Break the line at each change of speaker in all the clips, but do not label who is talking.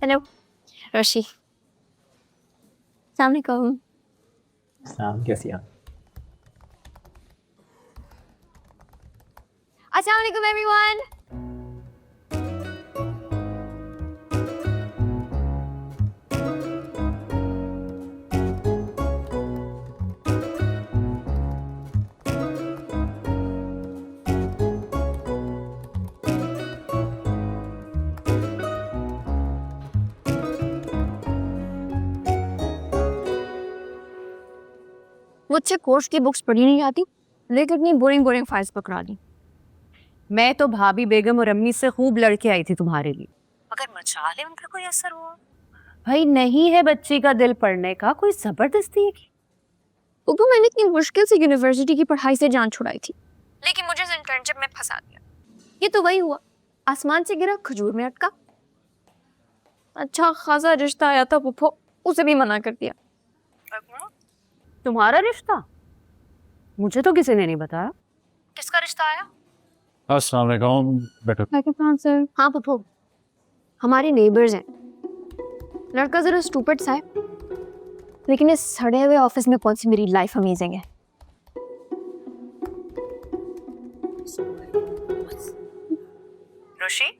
Hello रोशी। अस्सलाम वालेकुम।
सलाम, कैसी हैं आप?
अस्सलाम वालेकुम एवरीवन। मुझसे कोर्स की बुक्स पढ़ी नहीं आती, लेकिन इतनी बोरिंग बोरिंग फाइल्स पकड़ा दी।
मैं तो भाभी बेगम और अम्मी से खूब लड़के आई थी तुम्हारे लिए, मगर मचाले उनका कोई असर हुआ? भाई नहीं है बच्ची का दिल पढ़ने का, कोई जबरदस्ती है की?
वो मैंने इतनी मुश्किल से यूनिवर्सिटी की पढ़ाई से जान छुड़ाई थी, लेकिन मुझे इस इंटर्नशिप में फंसा दिया। ये तो वही हुआ, आसमान से गिरा खजूर में अटका। अच्छा खासा रिश्ता आया था पुप्पो, उसे भी मना कर दिया।
तुम्हारा रिश्ता? मुझे तो किसी ने नहीं बताया।
किसका रिश्ता आया?
अस्सलाम वालेकुम बेटा।
सर। हाँ पुप्पो, हमारे नेबर्स हैं। लड़का जरा स्टूपिड सा है, लेकिन इस सड़े हुए ऑफिस में कौन सी मेरी लाइफ अमेजिंग है।
रोशी,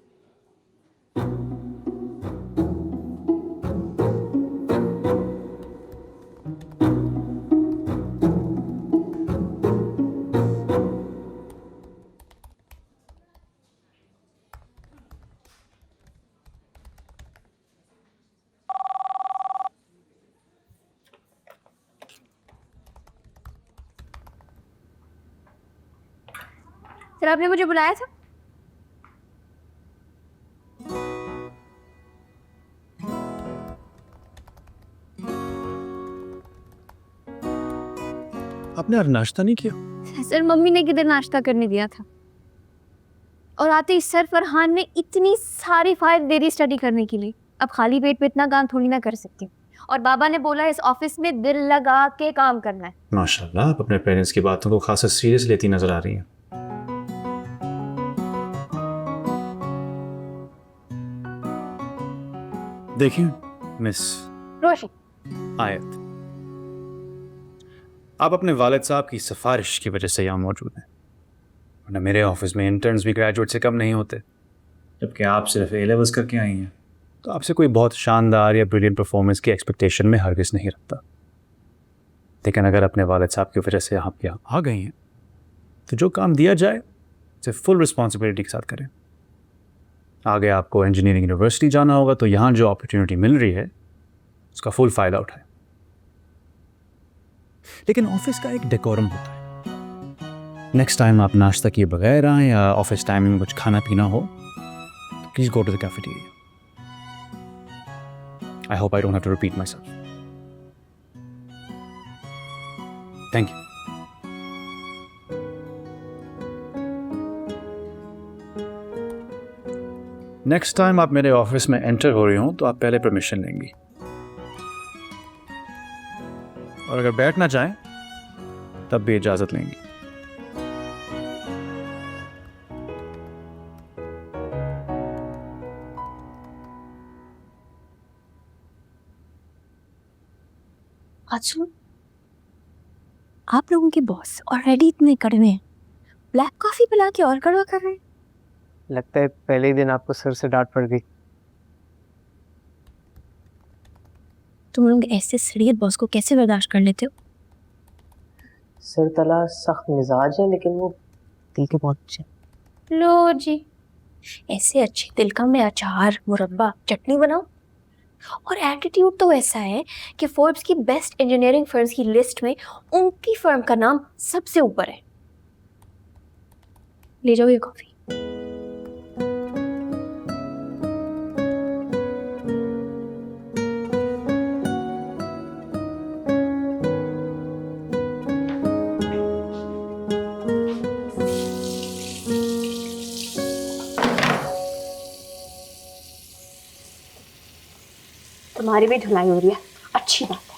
सर आपने मुझे बुलाया था?
आपने आज नाश्ता नहीं किया?
सर मम्मी ने किधर नाश्ता करने दिया था, और आते ही सर फरहान ने इतनी सारी फाइल दे दी स्टडी करने के लिए। अब खाली पेट पे इतना काम थोड़ी ना कर सकती हूँ, और बाबा ने बोला इस ऑफिस में दिल लगा के काम करना है।
माशाल्लाह, आप अपने पेरेंट्स की बातों को खासा सीरियस लेती नजर आ रही हैं। देखिए मिस
रोशी,
आयत, आप अपने वालिद साहब की सिफारिश की वजह से यहाँ मौजूद हैं, वरना मेरे ऑफिस में इंटर्न्स भी ग्रेजुएट से कम नहीं होते। जबकि आप सिर्फ ए लेवल्स करके आई हैं, तो आपसे कोई बहुत शानदार या ब्रिलियंट परफॉर्मेंस की एक्सपेक्टेशन में हरगिज नहीं रखता। लेकिन अगर अपने वालिद साहब की वजह से आप यहाँ आ गई हैं, तो जो काम दिया जाए उसे फुल रिस्पॉन्सिबिलिटी के साथ करें। आगे आपको इंजीनियरिंग यूनिवर्सिटी जाना होगा, तो यहाँ जो अपॉर्चुनिटी मिल रही है उसका फुल फ़ायदा उठाएं। लेकिन ऑफिस का एक डेकोरम होता है। नेक्स्ट टाइम आप नाश्ता किए बगैर आएँ या ऑफिस टाइम में कुछ खाना पीना हो, तो please go to the cafeteria. I hope I don't have to repeat myself. Thank you. Next time आप मेरे ऑफिस में एंटर हो रही हो तो आप पहले परमिशन लेंगी, और अगर बैठना चाहें तब भी इजाजत लेंगी।
अच्छा आप लोगों के बॉस ऑलरेडी इतने कड़वे हैं, ब्लैक कॉफी पिला के और कड़वा कर रहे हैं।
लगता है पहले ही दिन आपको सर से डांट पड़ गई।
तुम लोग ऐसे सड़ियत बॉस को कैसे बर्दाश्त कर लेते हो?
सर तला सख्त मिजाज है, लेकिन वो दिल के बहुत अच्छे।
लो जी, ऐसे अच्छे दिल का में अचार, मुरब्बा, चटनी बनाओ। और एटीट्यूड तो ऐसा है कि फोर्ब्स की बेस्ट इंजीनियरिंग फर्म्स की लिस्ट में उनकी फर्म का नाम सबसे ऊपर है। ले जाओ ये कॉफी। तुम्हारी भी धुलाई हो रही है, अच्छी बात है।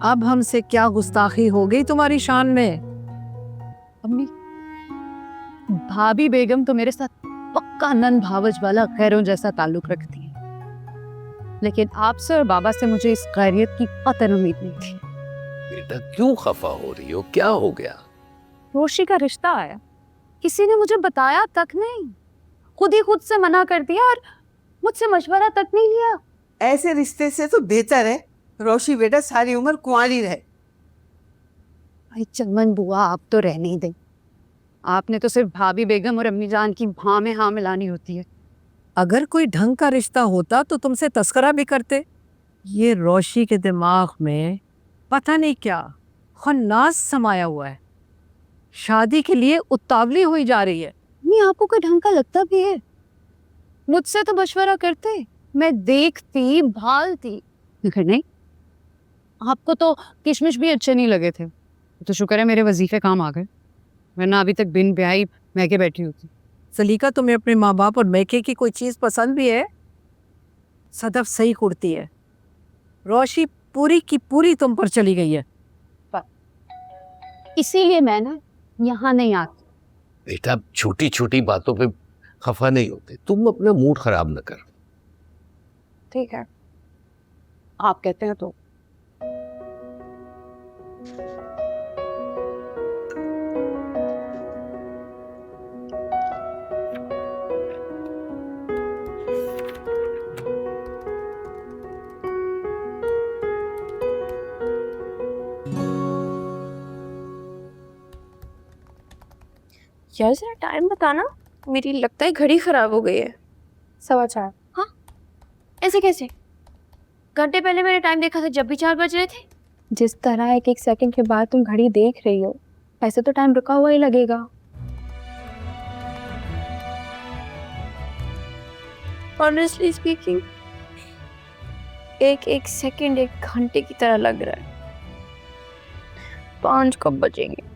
अब हमसे क्या गुस्ताखी हो गई तुम्हारी शान में?
अम्मी, भाभी बेगम तो मेरे साथ पक्का नन भावज वाला खैरों जैसा ताल्लुक रखती है, लेकिन आपसे और बाबा से मुझे इस खैरियत की कतई उम्मीद नहीं थी।
बेटा क्यों खफा हो रही हो, क्या हो गया?
रोशी का रिश्ता आया, किसी ने मुझे बताया तक नहीं, खुद ही खुद से मना कर दिया और मुझसे मशवरा तक नहीं लिया।
ऐसे रिश्ते से तो बेहतर है रोशी बेटा सारी उम्र कुंवारी रहे।
भाई चमन बुआ, आप तो रहने ही दें। आपने तो सिर्फ भाभी बेगम और अम्मी जान की हाँ में हाँ मिलानी होती है।
अगर कोई ढंग का रिश्ता होता तो तुमसे तस्करा भी करते। ये रोशी के दिमाग में पता नहीं क्या खन्नास समाया हुआ है, शादी के लिए उतावली हुई जा रही है।
नहीं, आपको कोई ढंग का लगता भी है? मुझसे तो मशवरा करते, मैं देखती भालती, लेकिन नहीं। आपको तो किशमिश भी अच्छे नहीं लगे थे, तो शुक्र है मेरे वजीफे काम आ गए, वरना अभी तक बिन ब्याही मैके बैठी होती।
सलीका, तुम्हें अपने माँ बाप और मैके की कोई चीज़ पसंद भी है? सदफ सही कुड़ती है, रोशी पूरी की पूरी तुम पर चली गई है।
इसीलिए मैं ना यहाँ नहीं आती।
बेटा छोटी छोटी बातों पे खफा नहीं होते, तुम अपना मूड खराब न कर।
ठीक है, आप कहते हैं तो।
यार जरा टाइम बताना, मेरी लगता है घड़ी खराब हो गई है। 4:15। हाँ, ऐसे कैसे? घंटे पहले मैंने टाइम देखा था जब भी 4 बज रहे थे। जिस तरह एक एक सेकंड के बाद तुम घड़ी देख रही हो, ऐसे तो टाइम रुका हुआ ही लगेगा। ऑनेस्टली स्पीकिंग, एक एक सेकंड एक घंटे की तरह लग रहा है। 5 कब बजेंगे?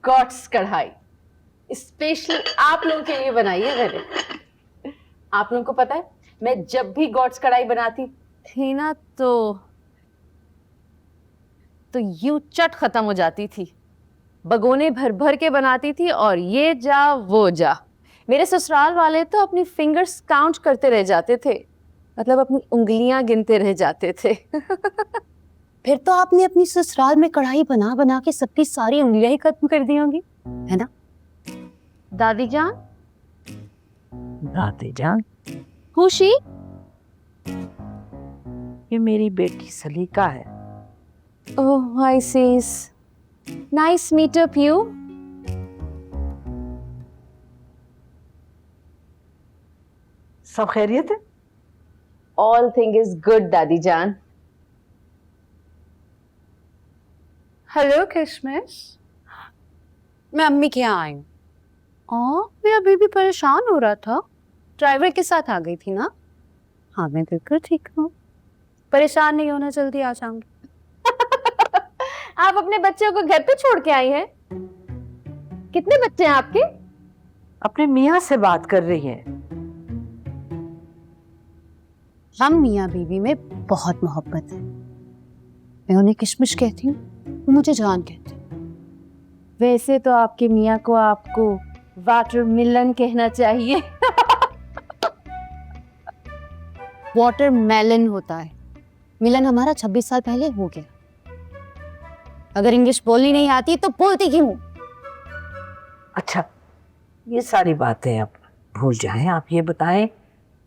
गॉट्स कढ़ाई स्पेशली आप लोगों के लिए बनाई है मैंने। आप लोगों को पता है, मैं जब भी गॉट्स कढ़ाई बनाती थी ना तो यूं चट खत्म हो जाती थी। बगोने भर भर के बनाती थी और ये जा वो जा। मेरे ससुराल वाले तो अपनी फिंगर्स काउंट करते रह जाते थे, मतलब अपनी उंगलियां गिनते रह जाते थे। फिर तो आपने अपनी ससुराल में कढ़ाई बना बना के सबकी सारी उंगलियां ही खत्म कर दी होंगी, है ना दादी जान?
दादी जान,
खुशी,
ये मेरी बेटी सलीका है।
ओह आई सीस, नाइस मीट अप यू।
सब खैरियत है?
ऑल थिंग इज गुड दादी जान। हेलो किशमिश, मैं अम्मी के यहाँ आई हूँ। मैं अभी भी परेशान हो रहा था, ड्राइवर के साथ आ गई थी ना। हाँ मैं बिल्कुल ठीक हूँ, परेशान नहीं होना, जल्दी आ जाऊंगी। आप अपने बच्चों को घर पे छोड़ के आई हैं? कितने बच्चे हैं आपके?
अपने मियाँ से बात कर रही है।
हम मियाँ बीवी में बहुत मोहब्बत है। मैं उन्हें किशमिश कहती हूँ, वो मुझे जान कहते हैं। वैसे तो आपके मियाँ को आपको वाटरमेलन कहना चाहिए। वाटरमेलन होता है, मिलन हमारा 26 साल पहले हो गया। अगर इंग्लिश बोलनी नहीं आती तो बोलती क्यों?
अच्छा, ये सारी बातें अब भूल जाएं। आप ये बताएं,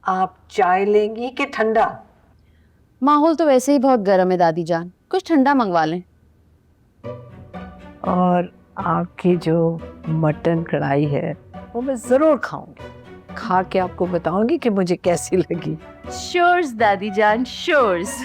आप चाय लेंगी कि ठंडा?
माहौल तो वैसे ही बहुत गर्म है दादी जान, कुछ ठंडा मंगवा लें।
और आपकी जो मटन कढ़ाई है वो मैं जरूर खाऊंगी, खा के आपको बताऊंगी कि मुझे कैसी लगी।
श्योर्स दादी जान, श्योर्स।